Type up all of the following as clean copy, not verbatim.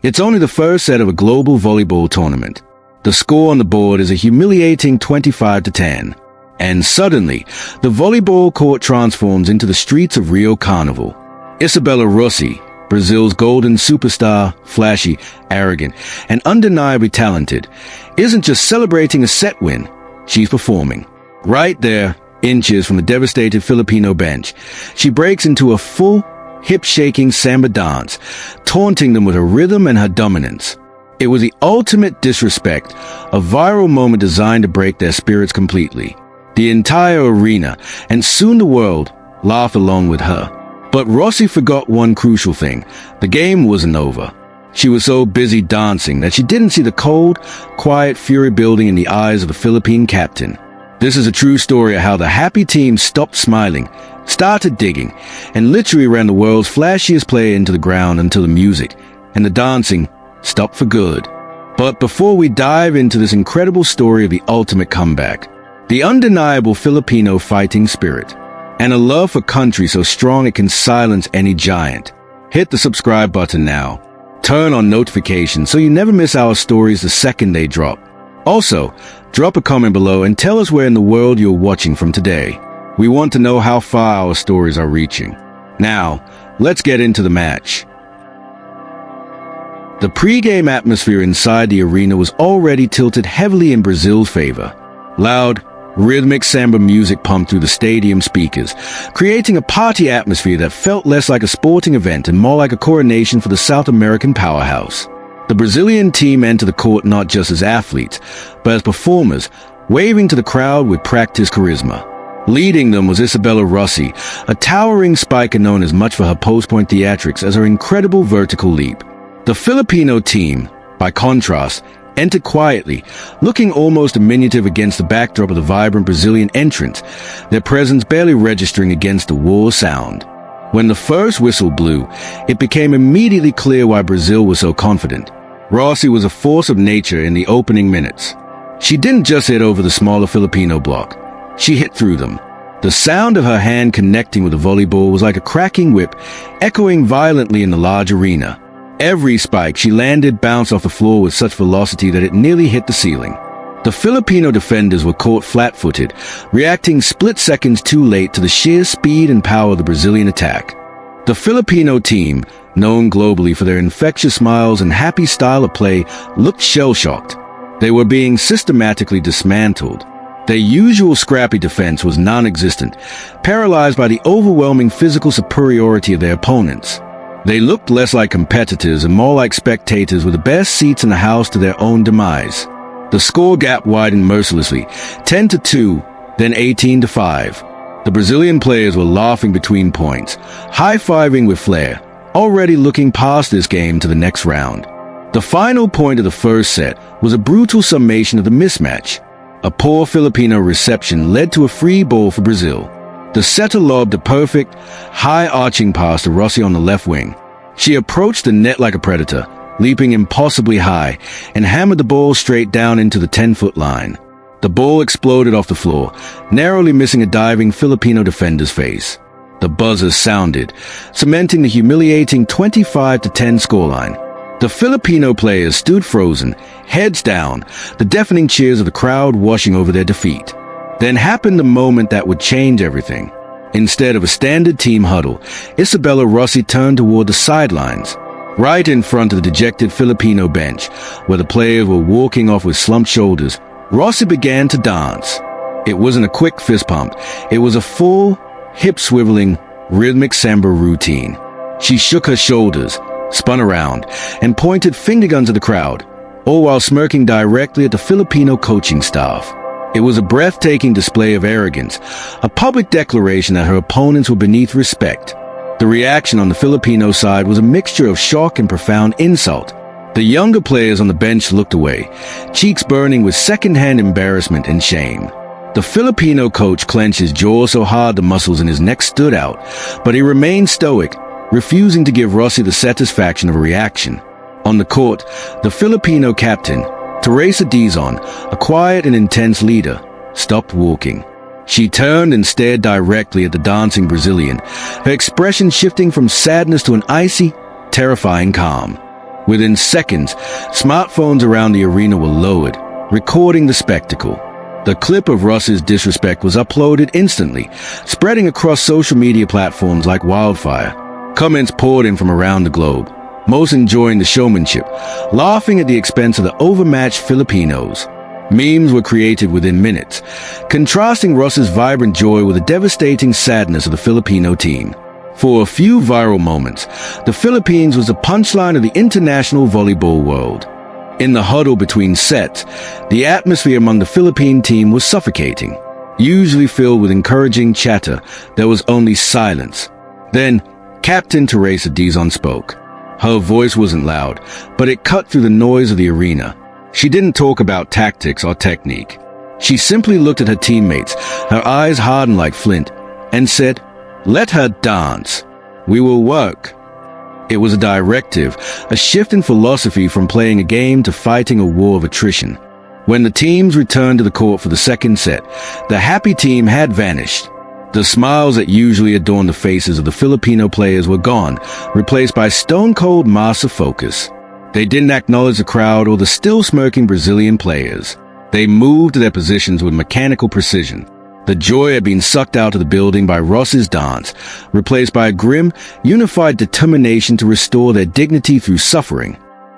It's only the first set of a global volleyball tournament. The score on the board is a humiliating 25-10. And suddenly, the volleyball court transforms into the streets of Rio Carnival. Isabella Rossi, Brazil's golden superstar, flashy, arrogant, and undeniably talented, isn't just celebrating a set win, she's performing. Right there, inches from the devastated Filipino bench, she breaks into a full, hip-shaking Samba dance, taunting them with her rhythm and her dominance. It was the ultimate disrespect, a viral moment designed to break their spirits completely. The entire arena, and soon the world, laughed along with her. But Rossi forgot one crucial thing. The game wasn't over. She was so busy dancing that she didn't see the cold, quiet fury building in the eyes of the Philippine captain. This is a true story of how the happy team stopped smiling, started digging, and literally ran the world's flashiest player into the ground until the music and the dancing stopped for good. But before we dive into this incredible story of the ultimate comeback, the undeniable Filipino fighting spirit, and a love for country so strong it can silence any giant, hit the subscribe button now. Turn on notifications so you never miss our stories the second they drop. Also, drop a comment below and tell us where in the world you're watching from today. We want to know how far our stories are reaching. Now, let's get into the match. The pre-game atmosphere inside the arena was already tilted heavily in Brazil's favor. Loud, rhythmic Samba music pumped through the stadium speakers, creating a party atmosphere that felt less like a sporting event and more like a coronation for the South American powerhouse. The Brazilian team entered the court not just as athletes, but as performers, waving to the crowd with practiced charisma. Leading them was Isabella Rossi, a towering spiker known as much for her post-point theatrics as her incredible vertical leap. The Filipino team, by contrast, entered quietly, looking almost diminutive against the backdrop of the vibrant Brazilian entrance, their presence barely registering against the war sound. When the first whistle blew, it became immediately clear why Brazil was so confident. Rossi was a force of nature in the opening minutes. She didn't just hit over the smaller Filipino block. She hit through them. The sound of her hand connecting with the volleyball was like a cracking whip, echoing violently in the large arena. Every spike she landed bounced off the floor with such velocity that it nearly hit the ceiling. The Filipino defenders were caught flat-footed, reacting split seconds too late to the sheer speed and power of the Brazilian attack. The Filipino team, known globally for their infectious smiles and happy style of play, looked shell-shocked. They were being systematically dismantled. Their usual scrappy defense was non-existent, paralyzed by the overwhelming physical superiority of their opponents. They looked less like competitors and more like spectators with the best seats in the house to their own demise. The score gap widened mercilessly, 10-2, then 18-5. The Brazilian players were laughing between points, high-fiving with flair, already looking past this game to the next round. The final point of the first set was a brutal summation of the mismatch. A poor Filipino reception led to a free ball for Brazil. The setter lobbed a perfect, high-arching pass to Rossi on the left wing. She approached the net like a predator, leaping impossibly high, and hammered the ball straight down into the 10-foot line. The ball exploded off the floor, narrowly missing a diving Filipino defender's face. The buzzer sounded, cementing the humiliating 25-10 scoreline. The Filipino players stood frozen, heads down, the deafening cheers of the crowd washing over their defeat. Then happened the moment that would change everything. Instead of a standard team huddle, Isabella Rossi turned toward the sidelines, right in front of the dejected Filipino bench, where the players were walking off with slumped shoulders. Rossi began to dance. It wasn't a quick fist pump. It was a full, hip-swiveling, rhythmic Samba routine. She shook her shoulders, spun around, and pointed finger guns at the crowd, all while smirking directly at the Filipino coaching staff. It was a breathtaking display of arrogance, a public declaration that her opponents were beneath respect. The reaction on the Filipino side was a mixture of shock and profound insult. The younger players on the bench looked away, cheeks burning with second-hand embarrassment and shame. The Filipino coach clenched his jaw so hard the muscles in his neck stood out, but he remained stoic, refusing to give Rossi the satisfaction of a reaction. On the court, the Filipino captain, Teresa Dizon, a quiet and intense leader, stopped walking. She turned and stared directly at the dancing Brazilian, her expression shifting from sadness to an icy, terrifying calm. Within seconds, smartphones around the arena were lowered, recording the spectacle. The clip of Rossi's disrespect was uploaded instantly, spreading across social media platforms like wildfire. Comments poured in from around the globe, most enjoying the showmanship, laughing at the expense of the overmatched Filipinos. Memes were created within minutes, contrasting Rossi's vibrant joy with the devastating sadness of the Filipino team. For a few viral moments, the Philippines was the punchline of the international volleyball world. In the huddle between sets, the atmosphere among the Philippine team was suffocating. Usually filled with encouraging chatter, there was only silence. Then, Captain Teresa Dizon spoke. Her voice wasn't loud, but it cut through the noise of the arena. She didn't talk about tactics or technique. She simply looked at her teammates, her eyes hardened like flint, and said, "Let her dance. We will work." It was a directive, a shift in philosophy from playing a game to fighting a war of attrition. When the teams returned to the court for the second set, the happy team had vanished. The smiles that usually adorned the faces of the Filipino players were gone, replaced by stone-cold mass of focus. They didn't acknowledge the crowd or the still-smirking Brazilian players. They moved to their positions with mechanical precision. The joy had been sucked out of the building by Rossi's dance, replaced by a grim, unified determination to restore their dignity through suffering.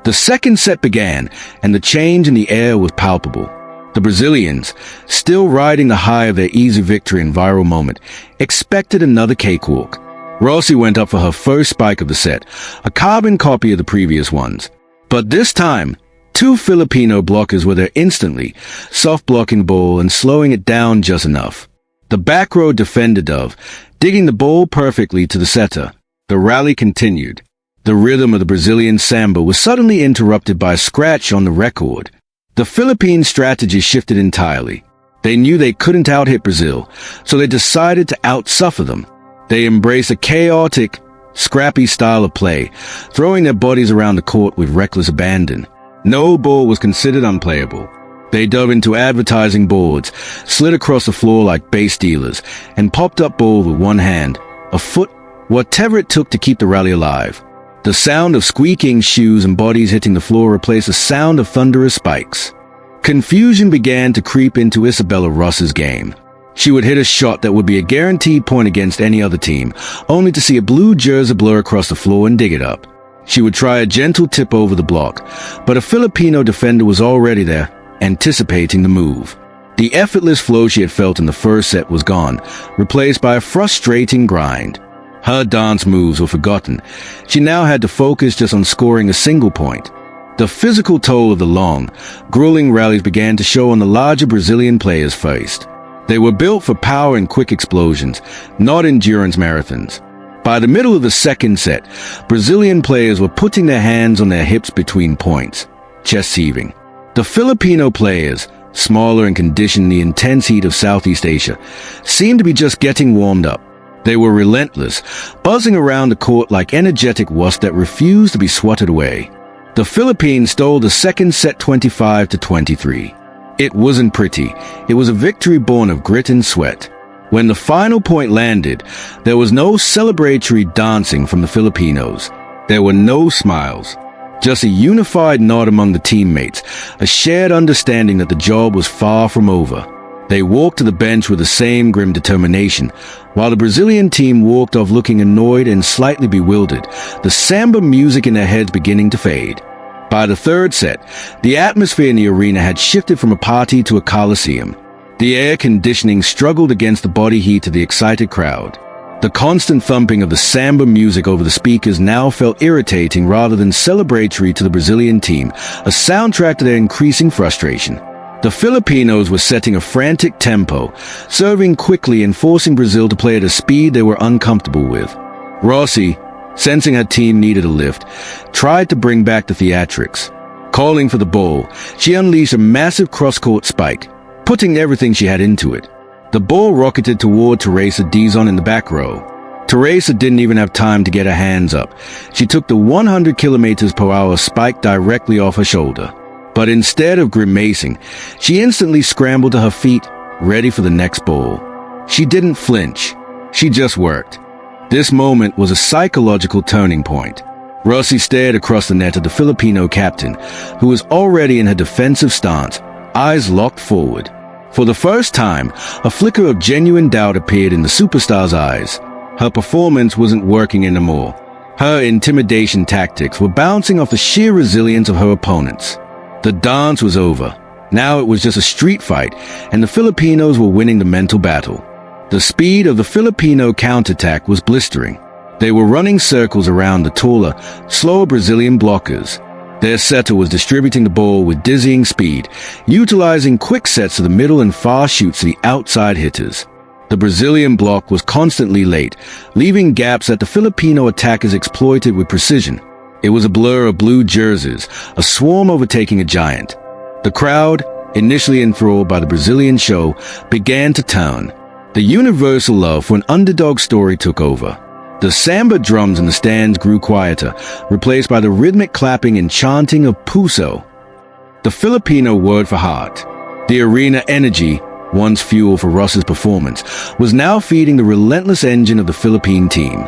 The second set began, and the change in the air was palpable. The Brazilians, still riding the high of their easy victory and viral moment, expected another cakewalk. Rossi went up for her first spike of the set, a carbon copy of the previous ones. But this time, two Filipino blockers were there instantly, soft-blocking the ball and slowing it down just enough. The back row defended Dove, digging the ball perfectly to the setter. The rally continued. The rhythm of the Brazilian Samba was suddenly interrupted by a scratch on the record. The Philippine strategy shifted entirely. They knew they couldn't out-hit Brazil, so they decided to out-suffer them. They embraced a chaotic, scrappy style of play, throwing their bodies around the court with reckless abandon. No ball was considered unplayable. They dove into advertising boards, slid across the floor like base dealers, and popped up balls with one hand, a foot, whatever it took to keep the rally alive. The sound of squeaking shoes and bodies hitting the floor replaced the sound of thunderous spikes. Confusion began to creep into Isabella Rossi's game. She would hit a shot that would be a guaranteed point against any other team, only to see a blue jersey blur across the floor and dig it up. She would try a gentle tip over the block, but a Filipino defender was already there, anticipating the move. The effortless flow she had felt in the first set was gone, replaced by a frustrating grind. Her dance moves were forgotten. She now had to focus just on scoring a single point. The physical toll of the long, grueling rallies began to show on the larger Brazilian players faced. They were built for power and quick explosions, not endurance marathons. By the middle of the second set, Brazilian players were putting their hands on their hips between points, chest heaving. The Filipino players, smaller and conditioned in the intense heat of Southeast Asia, seemed to be just getting warmed up. They were relentless, buzzing around the court like energetic wasps that refused to be swatted away. The Philippines stole the second set 25-23. It wasn't pretty. It was a victory born of grit and sweat. When the final point landed, there was no celebratory dancing from the Filipinos. There were no smiles. Just a unified nod among the teammates, a shared understanding that the job was far from over. They walked to the bench with the same grim determination, while the Brazilian team walked off looking annoyed and slightly bewildered, the Samba music in their heads beginning to fade. By the third set, the atmosphere in the arena had shifted from a party to a coliseum. The air conditioning struggled against the body heat of the excited crowd. The constant thumping of the Samba music over the speakers now felt irritating rather than celebratory to the Brazilian team, a soundtrack to their increasing frustration. The Filipinos were setting a frantic tempo, serving quickly and forcing Brazil to play at a speed they were uncomfortable with. Rossi, sensing her team needed a lift, tried to bring back the theatrics. Calling for the ball, she unleashed a massive cross-court spike, putting everything she had into it. The ball rocketed toward Teresa Dizon in the back row. Teresa didn't even have time to get her hands up. She took the 100 km/h spike directly off her shoulder. But instead of grimacing, she instantly scrambled to her feet, ready for the next ball. She didn't flinch. She just worked. This moment was a psychological turning point. Rossi stared across the net at the Filipino captain, who was already in her defensive stance, eyes locked forward. For the first time, a flicker of genuine doubt appeared in the superstar's eyes. Her performance wasn't working anymore. Her intimidation tactics were bouncing off the sheer resilience of her opponents. The dance was over. Now it was just a street fight, and the Filipinos were winning the mental battle. The speed of the Filipino counterattack was blistering. They were running circles around the taller, slower Brazilian blockers. Their setter was distributing the ball with dizzying speed, utilizing quick sets to the middle and fast shoots to the outside hitters. The Brazilian block was constantly late, leaving gaps that the Filipino attackers exploited with precision. It was a blur of blue jerseys, a swarm overtaking a giant. The crowd, initially enthralled by the Brazilian show, began to turn. The universal love for an underdog story took over. The samba drums in the stands grew quieter, replaced by the rhythmic clapping and chanting of puso, the Filipino word for heart. The arena energy, once fuel for Rossi's performance, was now feeding the relentless engine of the Philippine team.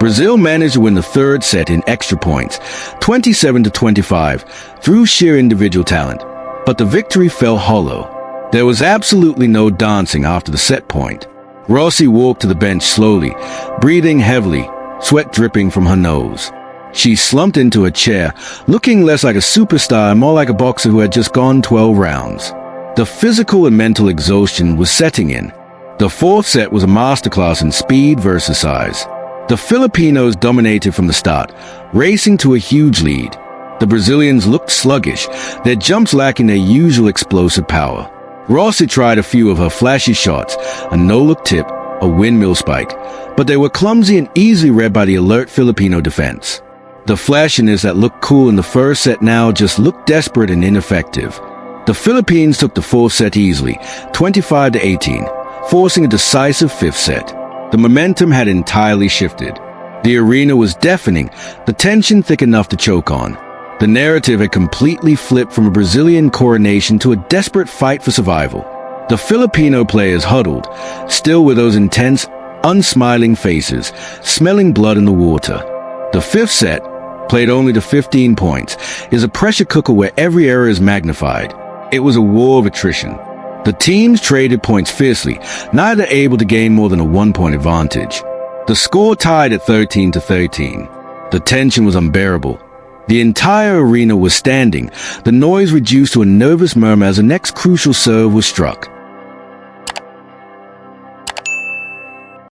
Brazil managed to win the third set in extra points, 27-25, through sheer individual talent. But the victory fell hollow. There was absolutely no dancing after the set point. Rossi walked to the bench slowly, breathing heavily, sweat dripping from her nose. She slumped into a chair, looking less like a superstar and more like a boxer who had just gone 12 rounds. The physical and mental exhaustion was setting in. The fourth set was a masterclass in speed versus size. The Filipinos dominated from the start, racing to a huge lead. The Brazilians looked sluggish, their jumps lacking their usual explosive power. Rossi tried a few of her flashy shots, a no-look tip, a windmill spike, but they were clumsy and easily read by the alert Filipino defense. The flashiness that looked cool in the first set now just looked desperate and ineffective. The Philippines took the fourth set easily, 25-18, forcing a decisive fifth set. The momentum had entirely shifted. The arena was deafening, the tension thick enough to choke on. The narrative had completely flipped from a Brazilian coronation to a desperate fight for survival. The Filipino players huddled, still with those intense, unsmiling faces, smelling blood in the water. The fifth set, played only to 15 points, is a pressure cooker where every error is magnified. It was a war of attrition. The teams traded points fiercely, neither able to gain more than a 1-point advantage. The score tied at 13-13. The tension was unbearable. The entire arena was standing, the noise reduced to a nervous murmur as the next crucial serve was struck.